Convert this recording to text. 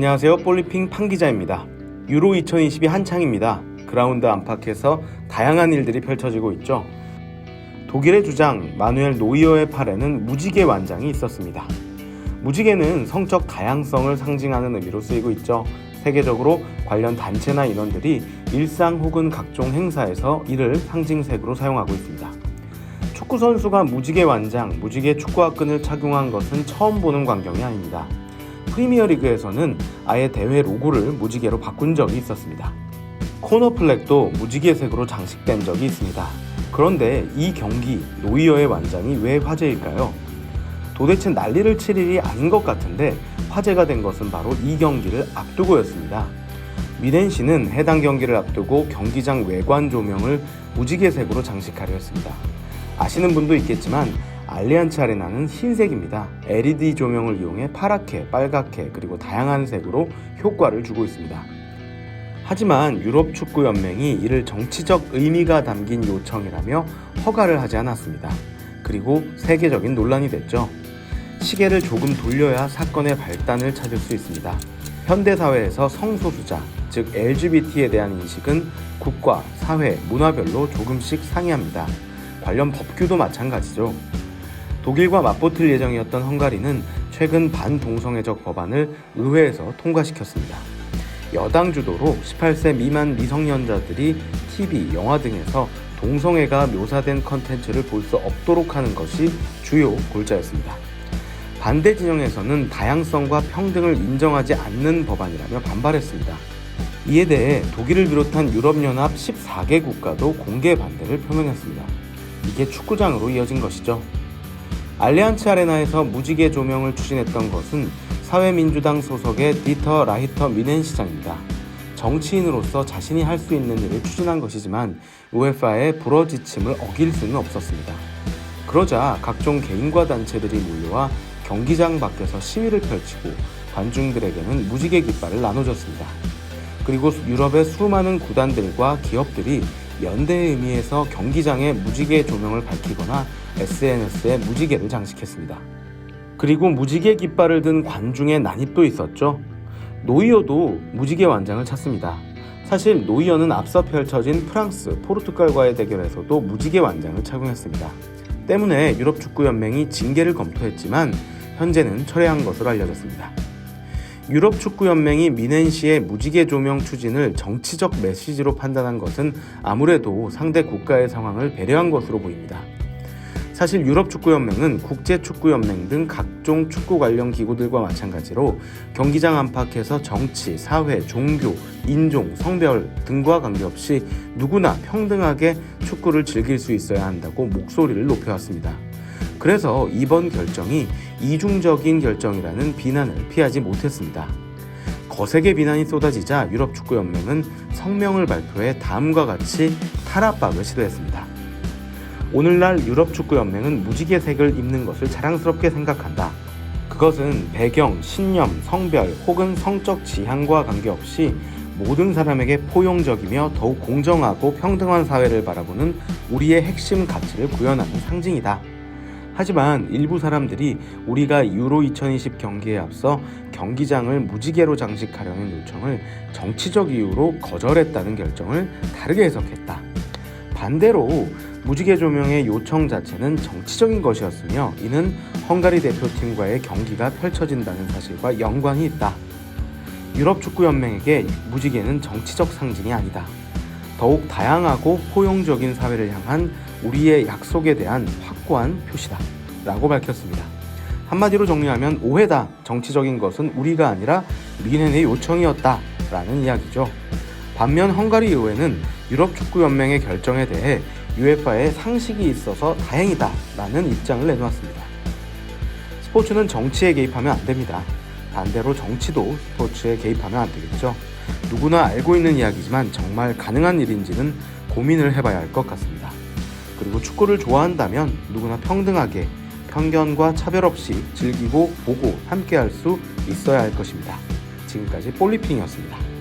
안녕하세요. 볼리핑 판기자입니다. 유로 2020이 한창입니다. 그라운드 안팎에서 다양한 일들이 펼쳐지고 있죠. 독일의 주장 마누엘 노이어의 팔에는 무지개 완장이 있었습니다. 무지개는 성적 다양성을 상징하는 의미로 쓰이고 있죠. 세계적으로 관련 단체나 인원들이 일상 혹은 각종 행사에서 이를 상징색으로 사용하고 있습니다. 축구 선수가 무지개 완장, 무지개 축구화 끈을 착용한 것은 처음 보는 광경이 아닙니다. 프리미어리그에서는 아예 대회 로고를 무지개로 바꾼 적이 있었습니다. 코너 플렉도 무지개색으로 장식된 적이 있습니다. 그런데 이 경기 노이어의 완장이 왜 화제일까요? 도대체 난리를 칠 일이 아닌 것 같은데 화제가 된 것은 바로 이 경기를 앞두고였습니다. 미넨시는 해당 경기를 앞두고 경기장 외관 조명을 무지개색으로 장식하려 했습니다. 아시는 분도 있겠지만 알리안츠 아레나는 흰색입니다. LED 조명을 이용해 파랗게, 빨갛게 그리고 다양한 색으로 효과를 주고 있습니다. 하지만 유럽축구연맹이 이를 정치적 의미가 담긴 요청이라며 허가를 하지 않았습니다. 그리고 세계적인 논란이 됐죠. 시계를 조금 돌려야 사건의 발단을 찾을 수 있습니다. 현대사회에서 성소수자, 즉 LGBT에 대한 인식은 국가, 사회, 문화별로 조금씩 상이합니다. 관련 법규도 마찬가지죠. 독일과 맞붙을 예정이었던 헝가리는 최근 반동성애적 법안을 의회에서 통과시켰습니다. 여당 주도로 18세 미만 미성년자들이 TV, 영화 등에서 동성애가 묘사된 컨텐츠를 볼 수 없도록 하는 것이 주요 골자였습니다. 반대 진영에서는 다양성과 평등을 인정하지 않는 법안이라며 반발했습니다. 이에 대해 독일을 비롯한 유럽연합 14개 국가도 공개 반대를 표명했습니다. 이게 축구장으로 이어진 것이죠. 알리안츠 아레나에서 무지개 조명을 추진했던 것은 사회민주당 소속의 디터 라히터 미넨 시장입니다. 정치인으로서 자신이 할 수 있는 일을 추진한 것이지만 우에파의 부러지침을 어길 수는 없었습니다. 그러자 각종 개인과 단체들이 몰려와 경기장 밖에서 시위를 펼치고 관중들에게는 무지개 깃발을 나눠줬습니다. 그리고 유럽의 수많은 구단들과 기업들이 연대의 의미에서 경기장에 무지개 조명을 밝히거나 SNS에 무지개를 장식했습니다. 그리고 무지개 깃발을 든 관중의 난입도 있었죠. 노이어도 무지개 완장을 찾습니다. 사실 노이어는 앞서 펼쳐진 프랑스, 포르투갈과의 대결에서도 무지개 완장을 착용했습니다. 때문에 유럽축구연맹이 징계를 검토했지만 현재는 철회한 것으로 알려졌습니다. 유럽축구연맹이 미넨시의 무지개 조명 추진을 정치적 메시지로 판단한 것은 아무래도 상대 국가의 상황을 배려한 것으로 보입니다. 사실 유럽축구연맹은 국제축구연맹 등 각종 축구 관련 기구들과 마찬가지로 경기장 안팎에서 정치, 사회, 종교, 인종, 성별 등과 관계없이 누구나 평등하게 축구를 즐길 수 있어야 한다고 목소리를 높여왔습니다. 그래서 이번 결정이 이중적인 결정이라는 비난을 피하지 못했습니다. 거세게 비난이 쏟아지자 유럽축구연맹은 성명을 발표해 다음과 같이 탈압박을 시도했습니다. 오늘날 유럽축구연맹은 무지개색을 입는 것을 자랑스럽게 생각한다. 그것은 배경, 신념, 성별 혹은 성적 지향과 관계없이 모든 사람에게 포용적이며 더욱 공정하고 평등한 사회를 바라보는 우리의 핵심 가치를 구현하는 상징이다. 하지만 일부 사람들이 우리가 유로 2020 경기에 앞서 경기장을 무지개로 장식하려는 요청을 정치적 이유로 거절했다는 결정을 다르게 해석했다. 반대로 무지개 조명의 요청 자체는 정치적인 것이었으며 이는 헝가리 대표팀과의 경기가 펼쳐진다는 사실과 연관이 있다. 유럽축구연맹에게 무지개는 정치적 상징이 아니다. 더욱 다양하고 포용적인 사회를 향한 우리의 약속에 대한 확고한 표시다 라고 밝혔습니다. 한마디로 정리하면 오해다. 정치적인 것은 우리가 아니라 미넨의 요청이었다 라는 이야기죠. 반면 헝가리 의회는 유럽축구연맹의 결정에 대해 우에파에 상식이 있어서 다행이다 라는 입장을 내놓았습니다. 스포츠는 정치에 개입하면 안 됩니다. 반대로 정치도 스포츠에 개입하면 안 되겠죠. 누구나 알고 있는 이야기지만 정말 가능한 일인지는 고민을 해봐야 할 것 같습니다. 그리고 축구를 좋아한다면 누구나 평등하게 편견과 차별 없이 즐기고 보고 함께 할 수 있어야 할 것입니다. 지금까지 볼리핑이었습니다.